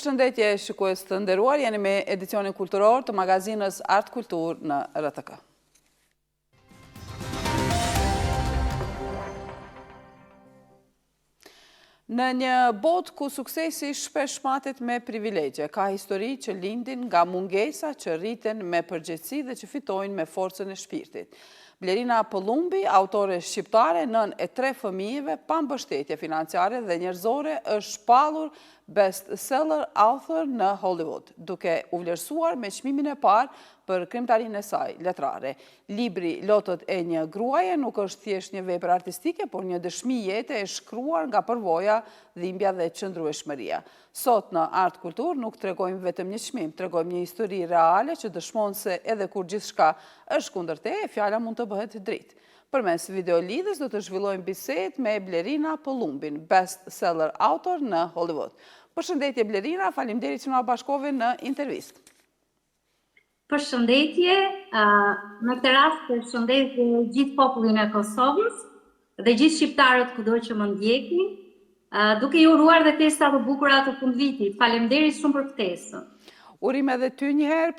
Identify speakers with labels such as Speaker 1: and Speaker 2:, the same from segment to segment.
Speaker 1: Përshëndetje shikues të nderuar, jeni me edicionin kulturor të magazinës Art Kultur në RTK. Në një botë ku suksesi shpesh matet me privilegje, ka histori që lindin nga mungesa që rriten me përgjegjësi dhe që fitojnë me forcën e shpirtit. Blerina Pëllumbi, autore shqiptare, nën e 3 fëmijëve, pa mbështetje financiare dhe njerëzore, është shpallur best-seller author në Hollywood, duke u vlerësuar me çmimin e parë për krimtarinë e saj letrare. Libri Lotët e një gruaje nuk është thjesht një vepër artistike, por një dëshmi jete e shkruar nga përvoja, dhimbja dhe qëndrueshmëria. Sot në Art Kultur nuk tregojmë vetëm një çmim, tregojmë një histori reale që dëshmon se edhe kur gjithçka është kundër teje, fjala mund të bëhet dritë. Përmes videolidhës do të zhvillojmë bisedë me Blerina Pëllumbin, best-seller autor në Hollywood. Përshëndetje Blerina, faleminderit që na bashkove në intervistë.
Speaker 2: Përshëndetje, në këtë rast përshëndetje gjithë popullin e Kosovës dhe gjithë shqiptarët kudo që më ndjekin, duke ju uruar dhe festa të bukura të fundvitit. Faleminderit shumë për ftesën.
Speaker 1: Urim edhe ty njëherë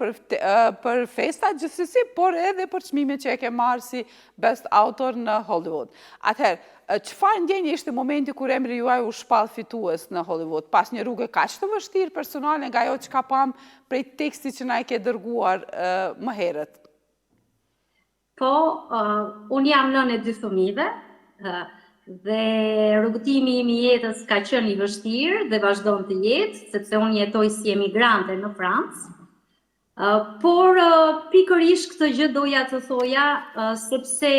Speaker 1: për festa gjithsesi, por edhe për çmimin që e ke marrë si best author në Hollywood. Atëherë, çfarë ndjenje ishte momenti kur emri juaj u shpall fitues në Hollywood, pas një rruge kaq të vështirë personale nga ajo çka pam prej tekstit që na e ke dërguar më herët?
Speaker 2: Po, unë jam nënë e 2 fëmijëve, dhe rrugëtimi im i jetës ka qenë i vështirë dhe vazhdon të jetë, sepse unë jetoj si emigrante në Francë. Por pikërisht këtë gjë doja të thoja, sepse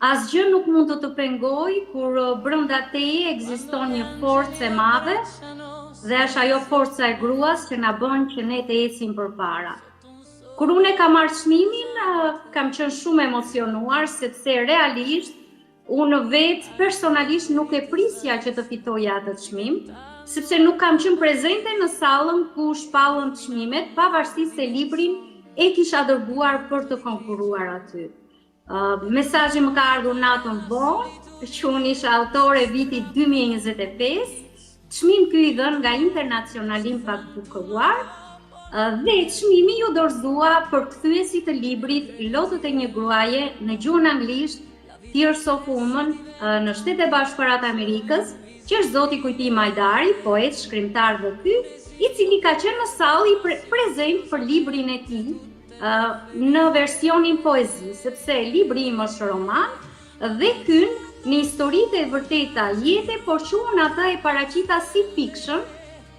Speaker 2: asgjë nuk mund të të pengoj kur brenda teje ekziston një forcë e madhe dhe është ajo forca e gruas që na bën që ne të ecim përpara. Kur unë e kam marrë çmimin, kam qenë shumë emocionuar sepse realisht unë vetë personalisht nuk e prisja që të fitoja atë çmim, sepse nuk kam qenë prezente në sallën ku shpallën çmimet, pavarësisht se librin e kisha dërguar për të konkuruar aty. Mesazhi më ka ardhur natën vonë, që unë isha autore vitit 2025, çmim ky i dhënë nga International Impact Bookaward, dhe çmimi ju dorëzua përkthyesit të librit Lotët e një gruaje në gjuhën anglisht, Tears of Women në Shtetet e Bashkuara të Amerikës, që është zoti Kujti Majdari, poet, shkrimtar dhe ky, i cili ka qenë në sallë i prezent për librin e tij në versionin poezi, sepse libri im është roman dhe kyn në historitë e vërteta jete, por quhen ata e paraqita si fiction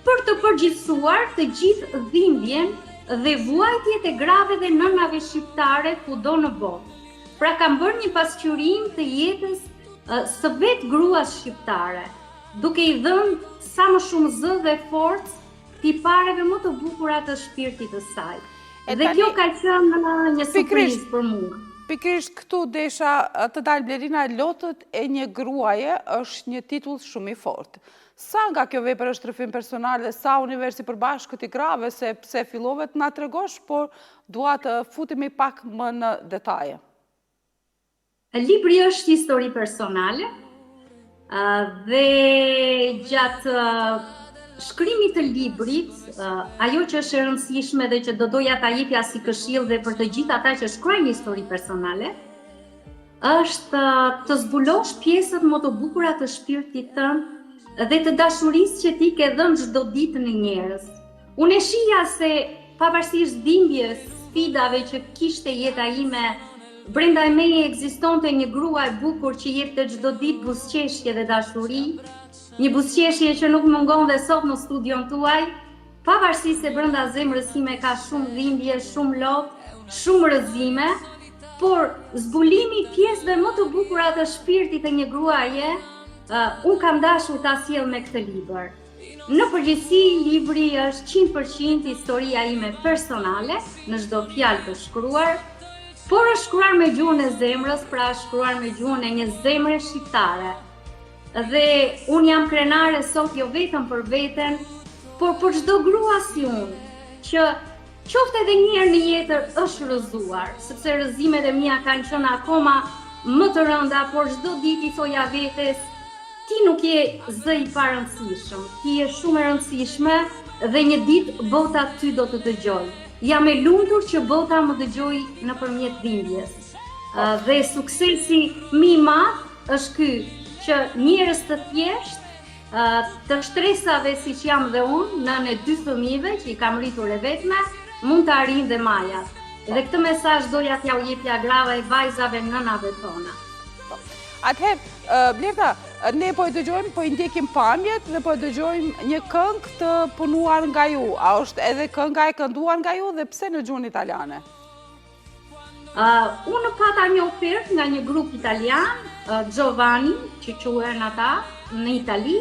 Speaker 2: për të përgjithësuar të gjithë dhimbjen dhe vuajtjet e grave dhe nënave shqiptare kudo në botë. Pra kam bërë një pasqyrim të jetës së vetë gruas shqiptare, duke i dhënë sa më shumë zë dhe forcë tipareve më të bukura të shpirtit të saj. Dhe kjo ka qenë një surprizë për mua.
Speaker 1: Pikërisht këtu desha të dalë Blerina, Lotët e një gruaje është një titull shumë i fortë. Sa nga kjo vepër është rrëfim personal dhe sa universi përbashkët i grave, se pse fillove të na tregosh, por dua të futemi pak më në detaje.
Speaker 2: Libri është histori personale dhe gjatë shkrimit të librit, ajo që është e rëndësishme dhe që do doja ta jepja si këshill dhe për të gjithë ata që shkruajnë histori personale, është të zbulosh pjesët më të bukura të shpirtit tënd dhe të dashurisë që ti ke dhënë çdo ditë në njerëz. Unë e shija se pavarësisht dhimbjes, sfidave që kishte jeta ime, brenda e meje ekzistonte një grua e bukur që jepte çdo ditë buzëqeshje dhe dashuri, një buzëqeshje që nuk mungon dhe sot në studion tuaj, pavarësisht se brenda zemrës time ka shumë dhimbje, shumë lot, shumë rrëzime, por zbulimi pjesëve më të bukura të shpirtit të një gruaje, unë kam dashur ta sjell me këtë libër. Në përgjithësi, libri është 100% historia ime personale, në çdo fjalë të shkruar, por është shkruar me gjuhën e zemrës, pra është shkruar me gjuhën e një zemre shqiptare. Dhe unë jam krenare sot jo vetëm për veten, por për çdo grua si unë, që qoftë edhe një herë në jetë është rrëzuar, sepse rrëzimet e mia kanë qenë akoma më të rënda, por çdo ditë i thoja vetes, ti nuk je zë i parëndësishëm, ti je shumë e rëndësishme dhe një ditë bota ty do të dëgjoj. Jam e lumtur që bota më dëgjoj nëpërmjet dhimbjes. Dhe suksesi më i madh është ky, që njerëz të thjesht, të shtresave siç jam dhe unë, nënë e 2 fëmijëve që i kam rritur e vetme, mund të arrijnë dhe majat. Dhe këtë mesazh doja t'ja u jepja grave e vajzave nënave tona.
Speaker 1: Atëherë, Blerta, ne po e dëgjojmë, po i ndjekim pamjet dhe po e dëgjojmë një këngë të punuar nga ju. A është edhe kënga e kënduar nga ju dhe pse në gjuhën italiane?
Speaker 2: Unë pata një ofertë nga një grup italian, Giovanni, që quhen ata në Itali,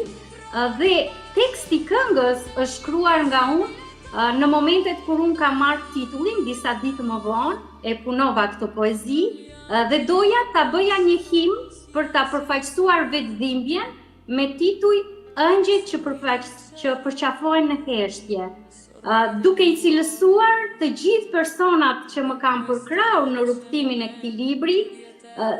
Speaker 2: dhe teksti i këngës është shkruar nga unë në momentet kur unë kam marrë titullin disa ditë më vonë, e punova këtë poezi dhe doja ta bëja një him për ta përfaqësuar vetëdhimbjen me titull Ëngjëjt që përqafojnë në heshtje. Duke i cilësuar të gjithë personat që më kanë përkrahur në rrugtimin e këtij libri,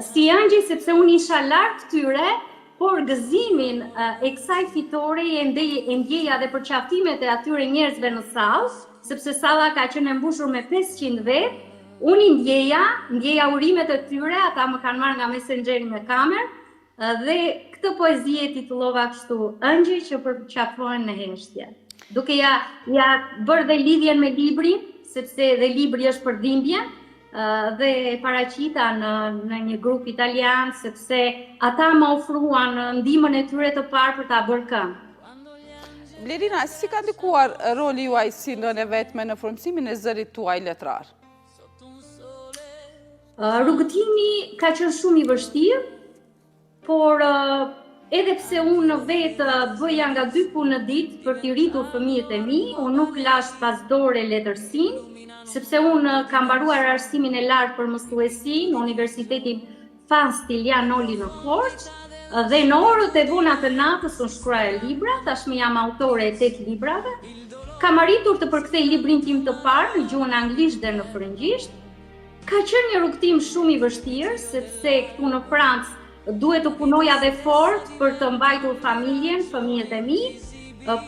Speaker 2: si ëngjëj sepse unë isha larg tyre, por gëzimin e kësaj fitore e ndjeja dhe përqafimet e atyre njerëzve në sallë, sepse salla ka qenë e mbushur me 500 vet, unë ndjeja urimet e tyre, ata më kanë marrë nga Messengeri me kamerë, dhe këtë poezi e titullova kështu, Ëngjëj që përqafojnë në heshtje. Duke ja bërë dhe lidhjen me librin, sepse dhe libri është për dhimbjen, dhe paraqita në një grup italian, sepse ata më ofruan ndihmën e tyre të parë për ta bërë këngë.
Speaker 1: Blerina, si ka ndikuar roli juaj si nënë e vetme në formësimin e zërit tuaj letrar?
Speaker 2: Rrugëtimi ka qenë shumë i vështirë, por edhe pse unë vetë bëja nga 2 punë në ditë për t'i rritur fëmijët e mi, unë nuk lash pas dore letërsinë, sepse unë kam mbaruar arsimin e lartë për mësuesi në Universitetin Fan-Stilian Noli në Korçë, dhe në orët e vona të natës unë shkruaja libra, tashmë jam autore e 8 librave. Kam arritur të përkthej librin tim të parë në gjuhën anglisht dhe në frëngjisht. Ka qenë një rrugtim shumë i vështirë, sepse këtu në Francë duhet të punoja dhe fort për të mbajtur familjen, fëmijët e mi,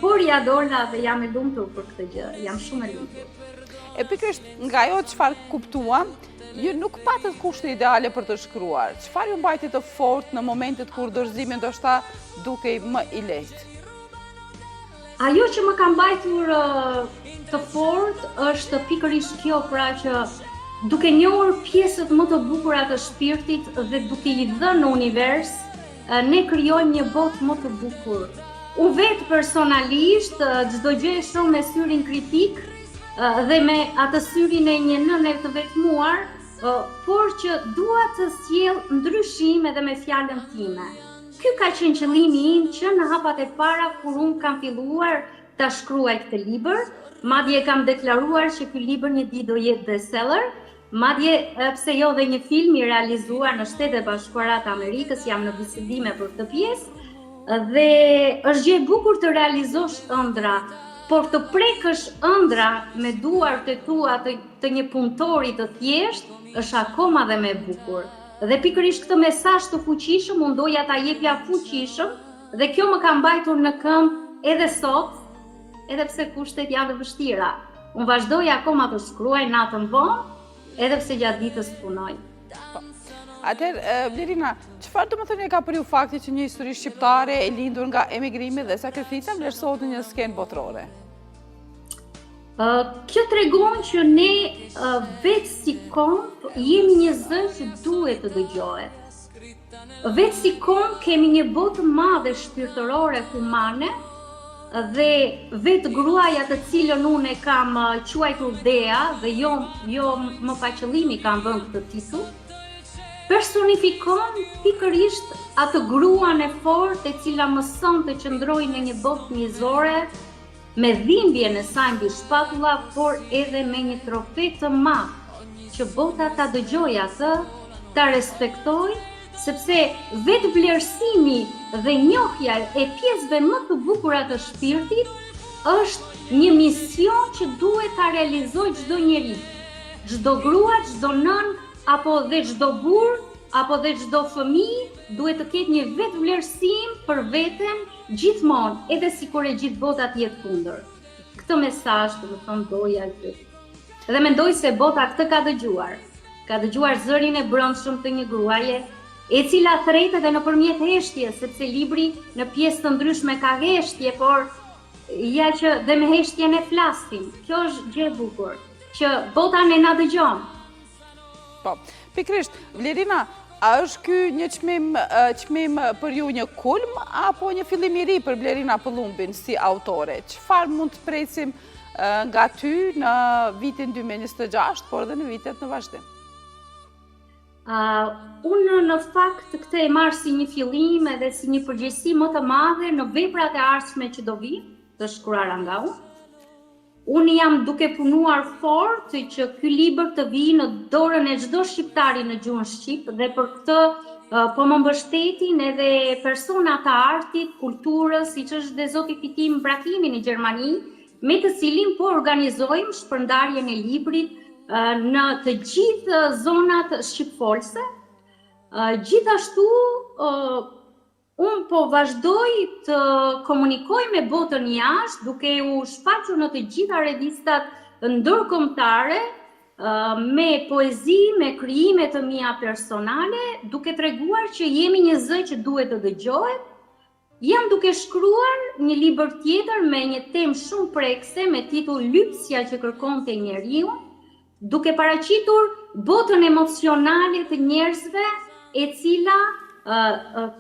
Speaker 2: por ja dola dhe jam e lumtur për këtë gjë, jam shumë e lumtur.
Speaker 1: E pikërisht nga ajo çfarë kuptuam, ju nuk patët kushte ideale për të shkruar. Çfarë ju mbajti të fortë në momentet kur dorëzimi ndoshta dukej më i lehtë?
Speaker 2: Ajo që më ka mbajtur të fortë është pikërisht kjo, pra që duke njohur pjesët më të bukura të shpirtit dhe duke i dhënë në univers, ne krijojmë një botë më të bukur. Unë vetë personalisht çdo gjë e shoh me syrin kritik dhe me atë syrin e një nëne të vetmuar, por që dua të sjell ndryshim edhe me fjalën time. Ky ka qenë qëllimi im që në hapat e para kur unë kam filluar ta shkruaj këtë libër, madje kam deklaruar që ky libër një ditë do jetë bestseller. Madje pse jo dhe një film i realizuar në Shtetet Bashkuara të Amerikës, jam në bisedime për këtë pjesë, dhe është gjë e bukur të realizosh ëndra, por të prekësh ëndra me duart e tua të një punëtori të thjeshtë është akoma dhe më e bukur. Dhe pikërisht këtë mesazh të fuqishëm unë doja ta jepja fuqishëm, dhe kjo më ka mbajtur në këmbë edhe sot, edhe pse kushtet janë të vështira. Unë vazhdoj akoma të shkruaj natën vonë, edhe pse gjatë ditës punoj.
Speaker 1: Atëherë, Blerina, çfarë do të thënë ka për ju fakti që një histori shqiptare e lindur nga emigrimi dhe sakrifica vlerësohet në një skenë botërore?
Speaker 2: Kjo tregon që ne vetë si komp jemi një zë që duhet të dëgjohet. Vetë si komp kemi një botë madhe shpirtërore humane, dhe vetë gruaja të cilën unë e kam quajtur Dea dhe jo më pa qëllimi kam vënë këtë titull, personifikon pikërisht atë gruan e fortë e cila mëson të qëndrojë në një botë mizore, me dhimbjen e saj mbi shpatulla, por edhe me një trofe të madh, që bota ta dëgjojë atë, ta respektojë, sepse vetë vlerësimi dhe njohja e pjesëve më të bukura të shpirtit është një mision që duhet ta realizojë çdo njeri. Çdo grua, çdo nën, apo dhe çdo burr, apo dhe çdo fëmijë duhet të ketë një vetë vlerësim për veten gjithmonë, edhe sikur e gjithë bota të jetë kundër. këtë mesazh, domethënë doja që. Dhe mendoj se bota këtë ka dëgjuar. Ka dëgjuar zërin e brendshëm të një gruaje, e cila thretet edhe nëpërmjet heshtjes, sepse libri në pjesë të ndryshme ka heshtje, por ja që dhe me heshtjen e flasim. Kjo është gjë e bukur, që bota ne na dëgjon.
Speaker 1: Po, pikrisht, Vlerina, a është ky një çmim për ju një kulm apo një fillim i ri për Vlerina Pëllumbin si autore? Çfarë mund të presim nga ty në vitin 2026, por edhe në vitet në vazhdim?
Speaker 2: Unë në fakt këtë e marr si një fillim edhe si një përgjegjësi më të madhe në veprat e ardhshme që do vinë, të shkruara nga unë. Unë jam duke punuar fort që ky libër të vijë në dorën e çdo shqiptari në gjuhën shqip dhe për këtë po më mbështetin edhe persona të artit, kulturës, siç është dhe zoti Fitim Brakimi në Gjermani, me të cilin po organizojmë shpërndarjen e librit në të gjithë zonat shqipfolse. Gjithashtu, unë po vazhdoj të komunikoj me botën jashtë, duke u shfaqur në të gjitha revistat ndërkombëtare, me poezi, me krijime të mia personale, duke treguar që jemi një zë që duhet të dëgjohet. Jam duke shkruar një libër tjetër me një temë shumë prekse me titull Lypsja që kërkonte njeriu, duke paraqitur botën emocionale të njerëzve e cila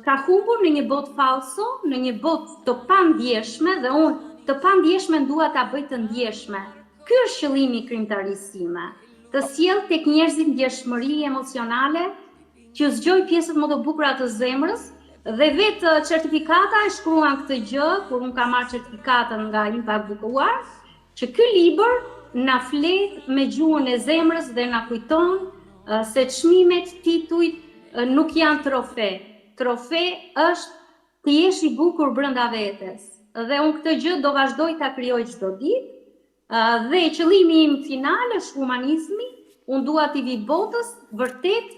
Speaker 2: ka humbur në një botë falso, në një botë të pandjeshme dhe unë të pandjeshme dua ta bëj të ndjeshme. Ky është qëllimi i krimtarisë time, të sjell tek njerëzit ndjeshmëri emocionale, që zgjoj pjesët më të bukura të zemrës dhe vetë certifikata e shkruan këtë gjë kur unë kam marrë certifikatën nga Impact Bukuar, që ky libër na flet me gjuhën e zemrës dhe na kujton se çmimet, titujt nuk janë trofe. Trofe është të jesh i bukur brenda vetes. Dhe unë këtë gjë do vazhdoj ta krijoj çdo ditë. Dhe qëllimi im final është humanizmi. Unë dua t'i vi botës vërtet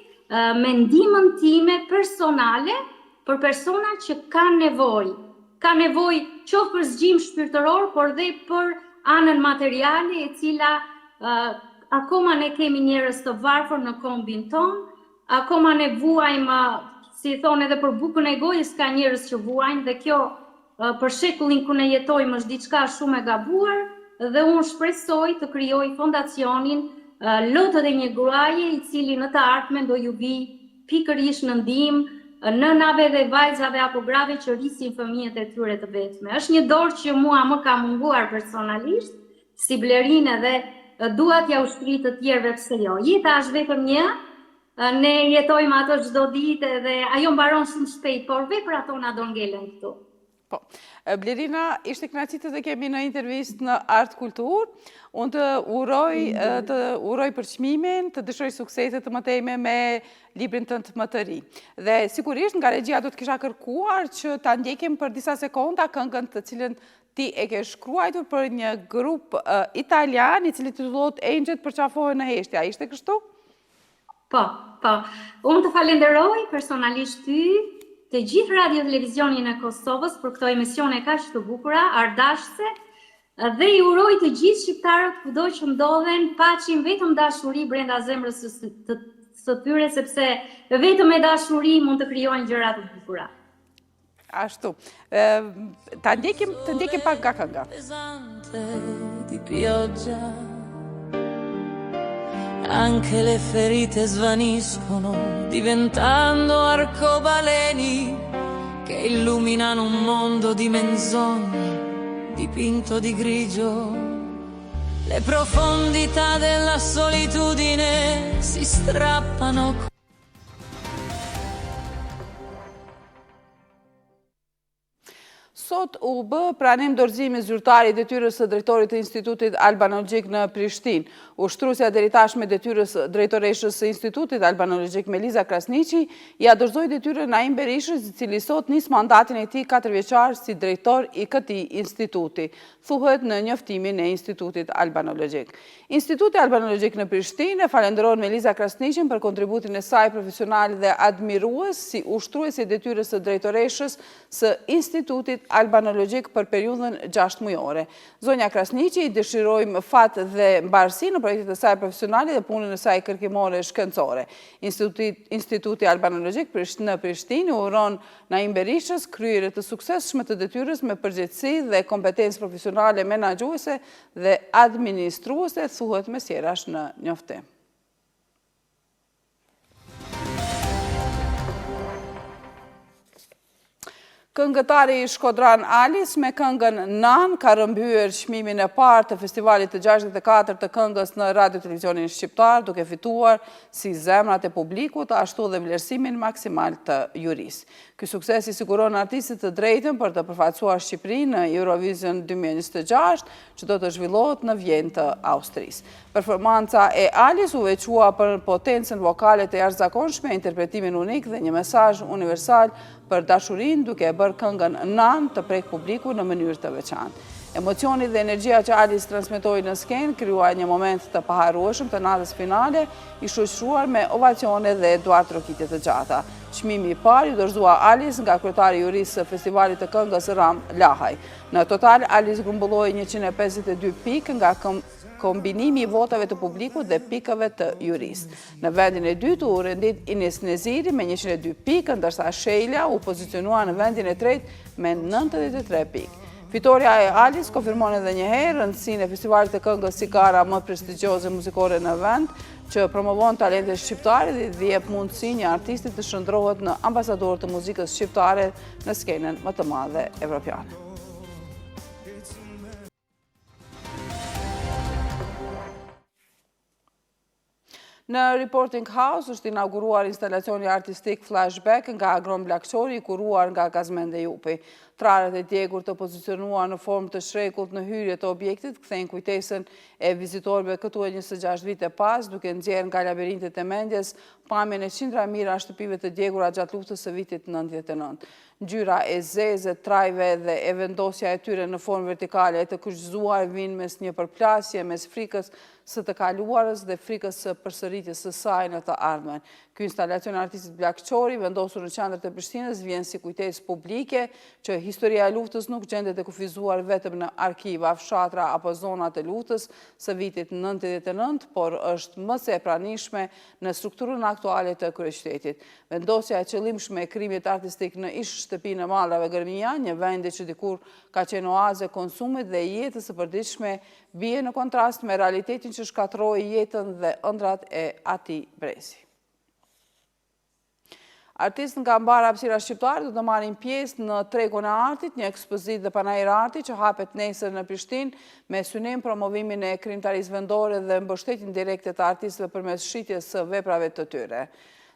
Speaker 2: me ndihmën time personale për persona që kanë nevojë. Ka nevojë qoftë për zgjim shpirtëror, por dhe për anën materiale e cila akoma ne kemi njerëz të varfër në kombin ton, akoma ne vuajmë, si thonë edhe për bukën e gojës ka njerëz që vuajnë dhe kjo për shekullin ku ne jetojmë është diçka shumë e gabuar dhe unë shpresoj të krijoj fondacionin Lotët e një gruaje i cili në të ardhmen do ju vi pikërisht në ndihmë nënave dhe vajzave apo grave që rrisin fëmijët e tyre të vetme. Është një dorë që mua më ka munguar personalisht, si Blerinë dhe dua t'ja ushtri të tjerëve pse jo. Jeta është vetëm një, ne jetojmë ato çdo ditë dhe ajo mbaron shumë shpejt, por veprat tona do ngelen këtu.
Speaker 1: Po, Blerina, ishte kënaqësi të kemi në intervistë në Art Kultur. Unë të uroj për çmimin, të dëshiroj suksese të mëtejme me librin tënd më të ri. Dhe sigurisht nga regjia do të kisha kërkuar që ta ndjekim për disa sekonda këngën të cilën ti e ke shkruar për një grup italian i cili titullohet Engjëjt përqafohen në heshtje. A ishte kështu?
Speaker 2: Po. Unë të falenderoj personalisht ty, të gjithë radio televizionin e Kosovës për këto emisione kaq të bukura, ardashse, dhe i uroj të gjithë shqiptarët kudo që ndodhen, paqin vetëm dashuri brenda zemrës së tyre, sepse vetëm me dashuri mund të krijojnë gjëra të bukura.
Speaker 1: Ashtu. Të ndjekim pak nga kënga.
Speaker 3: Anche le ferite svaniscono diventando arcobaleni che illuminano un mondo di menzogne dipinto di grigio. Le profondità della solitudine si strappano.
Speaker 1: Sot u bë pranim dorëzimi zyrtari i detyrës së drejtorit të Institutit Albanologjik në Prishtinë. Ushtruesja deri tashme detyrës drejtoreshës së Institutit Albanologjik Meliza Krasniqi ja dorëzoi detyrën Naim Berishës, i cili sot nis mandatin e tij 4 vjeçar si drejtor i këtij instituti, thuhet në njoftimin e Institutit Albanologjik. Instituti Albanologjik në Prishtinë falenderon Meliza Krasniqin për kontributin e saj profesional dhe admirues si ushtruesi i detyrës së drejtoreshës së Institutit Albanologjik albanologjik për periudhën 6 mujore. Zonja Krasniqi i dëshirojmë fat dhe mbarësi në projektet e saj profesionale dhe punën e saj kërkimore shkencore. Instituti Albanologjik në Prishtinë uron Naim Berishës kryerje të suksesshme të detyrës me përgjegjësi dhe kompetencë profesionale menaxhuese dhe administruese, thuhet mesjerash në njoftim. Këngëtari Shkodran Alis me këngën Nan ka rrëmbyer çmimin e parë të festivalit të 64 të këngës në Radio Televizionin Shqiptar, duke fituar si zemrat e publikut, ashtu dhe vlerësimin maksimal të jurisë. Ky sukses i siguron artistit të drejtën për të përfaqësuar Shqipërinë në Eurovision 2026, që do të zhvillohet në Vjenë të Austrisë. Performanca e Alis u veçua për potencën vokale të jashtëzakonshme, interpretimin unik dhe një mesazh universal për dashurinë, duke bërë këngën Nan të prek publiku në mënyrë të veçantë. Emocioni dhe energjia që Alis transmetoi në skenë krijuar një moment të paharrueshëm të natës finale, i shoqëruar me ovacione dhe duart trokitje të gjata. Çmimi i parë i dorëzua Alis nga kryetari i jurisë së festivalit të këngës Ram Lahaj. Në total, Alis grumbulloi 152 pikë nga kombinimi i votave të publikut dhe pikëve të jurisë. Në vendin e dytë u rendit Ines Neziri me 102 pikë, ndërsa Sheila u pozicionua në vendin e tretë me 93 pikë. Fitoria e Alis konfirmon edhe një herë rëndësinë e festivalit të këngës si gara më prestigjioze muzikore në vend, që promovon talentet shqiptare dhe jep mundësi një artistit të shndrohet në ambasador të muzikës shqiptare në skenën më të madhe evropiane. Në Reporting House është inauguruar instalacioni artistik Flashback nga Agron Bllakçori, i kuruar nga Gazmende Jupi. Trarët e djegur të pozicionuar në formë të shrekullt në hyrje të objektit kthejnë kujtesën e vizitorëve këtu e 26 vite pas, duke nxjerrë nga labirintet e mendjes pamjen e qindra mira shtëpive të djegura gjatë luftës së vitit 99. Ngjyra e zezë, trajve dhe e vendosja e tyre në formë vertikale e të kryqëzuar vinë mes një përplasje mes frikës së të kaluarës dhe frikës së përsëritjes së saj në të ardhmen. Ky instalacion e artistit Bllakçori, vendosur në qendër të Prishtinës, vjen si kujtesë publike që historia e luftës nuk gjendet e kufizuar vetëm në arkiva, fshatra apo zona të luftës së vitit 99, por është më së pranishme në strukturën aktuale të kryeqytetit. Vendosja e qëllimshme e krimit artistik në ish shtëpinë e Mallrave Gërmia, një vendi që dikur ka qenë oazë konsumit dhe jetës së përditshme, bie në kontrast me realitetin që shkatroi jetën dhe ëndrat e atij brezi. Artistë nga mbarë hapësira shqiptare do të marrin pjesë në tregun e artit, një ekspozitë dhe panajër arti që hapet nesër në Prishtinë me synim promovimin e krijimtarisë vendore dhe mbështetjen direkte të artistëve përmes shitjes së veprave të tyre.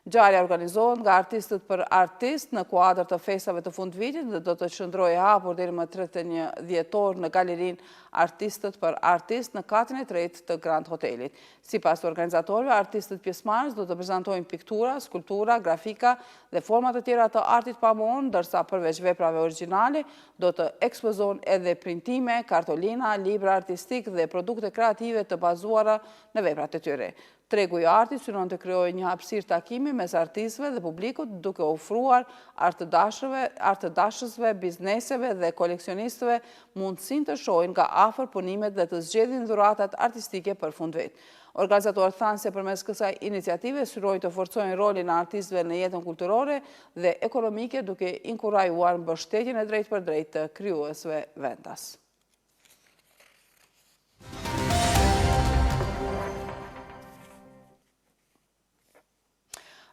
Speaker 1: Ngjarja organizohet nga Artistët për Artistë në kuadër të festave të fundvitit dhe do të qëndrojë hapur deri më 31 dhjetor në galerinë Artistët për Artistë në katin e tretë të Grand Hotelit. Sipas organizatorëve, artistët pjesëmarrës do të prezantojnë piktura, skulptura, grafika dhe forma të tjera të artit pamor, ndërsa përveç veprave origjinale do të ekspozojnë edhe printime, kartolina, libra artistik dhe produkte kreative të bazuara në veprat e tyre. Tregu i artit synon të krijojë një hapësirë takimi mes artistëve dhe publikut, duke ofruar artëdashësve, bizneseve dhe koleksionistëve mundësinë të shohin nga afër punimet dhe të zgjedhin dhuratat artistike për fundvit. Organizatorët thanë se përmes kësaj iniciative syrojnë të forcojnë rolin e artistëve në jetën kulturore dhe ekonomike, duke inkurajuar mbështetjen e drejtë për drejtë të krijuesve vendas.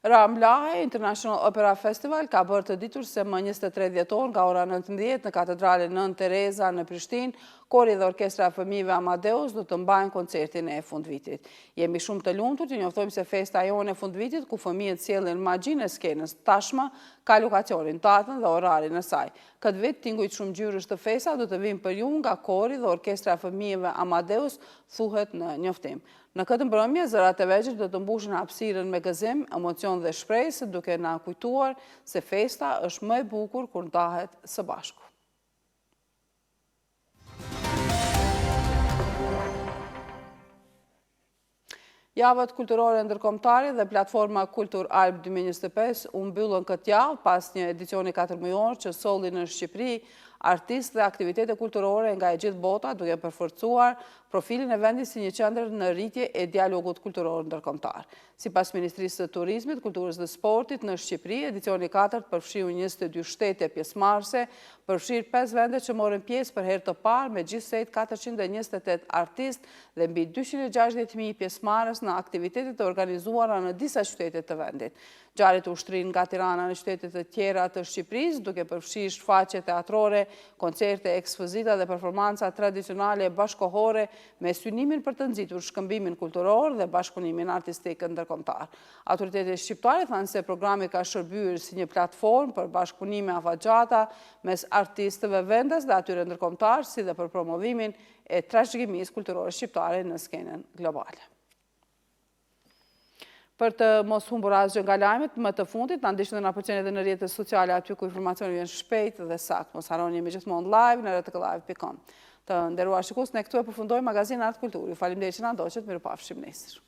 Speaker 1: Ram Lahaj International Opera Festival ka bërë të ditur se më 23 dhjetor nga ora 19 në Katedralen Nën Tereza në Prishtinë, kori dhe orkestra e fëmijëve Amadeus do të mbajnë koncertin e fundvitit. Jemi shumë të lumtur që njoftojmë se festa jonë e fundvitit, ku fëmijët sjellin magjinë e skenës, tashmë ka lokacionin, datën dhe orarin e saj. Këtë vit tingujt shumë ngjyrësh të festa do të vinë për ju nga kori dhe orkestra e fëmijëve Amadeus, thuhet në njoftim. Në këtë mbrëmje, zërat e vegjël do të mbushin hapësirën me gëzim, emocion dhe shpresë, duke na kujtuar se festa është më e bukur kur ndahet së bashku. Javët kulturore ndërkombëtare dhe platforma Kultur Alb 2025 u mbyllën këtë javë pas një edicioni 4 mujor që solli në Shqipëri artistë dhe aktivitete kulturore nga e gjithë bota, duke përforcuar profilin e vendit si një qendër në rritje e dialogut kulturor ndërkombëtar. Sipas Ministrisë së Turizmit, Kulturës dhe Sportit në Shqipëri, edicioni 4 përfshiu 22 shtete pjesëmarrëse, përfshir 5 vende që morën pjesë për herë të parë me gjithsej 428 artistë dhe mbi 260.000 pjesëmarrës në aktivitetet të organizuara në disa qytete të vendit. Ngjarjet u ushtrin nga Tirana në qytete të tjera të Shqipërisë, duke përfshirë shfaqje teatrore, koncerte, ekspozita dhe performanca tradicionale bashkohore me synimin për të nxitur shkëmbimin kulturor dhe bashkëpunimin artistik ndërkombëtar. Autoritetet shqiptare thanë se programi ka shërbyer si një platformë për bashkëpunime afatgjata mes artistëve vendas dhe atyre ndërkombëtar, si dhe për promovimin e trashëgimisë kulturore shqiptare në skenën globale. Për të mos humbur asgjë nga lajmet, më të fundit, na ndiqni dhe na përqeni edhe në rrjetet sociale aty ku informacioni vjen shpejt dhe sakt. Mos harroni, jemi gjithmonë live në rtk-live.com. Të nderuar shikues, ne këtu e përfundojmë magazinë Art Kultur. Ju faleminderit që na ndoqët, mirupafshim nesër.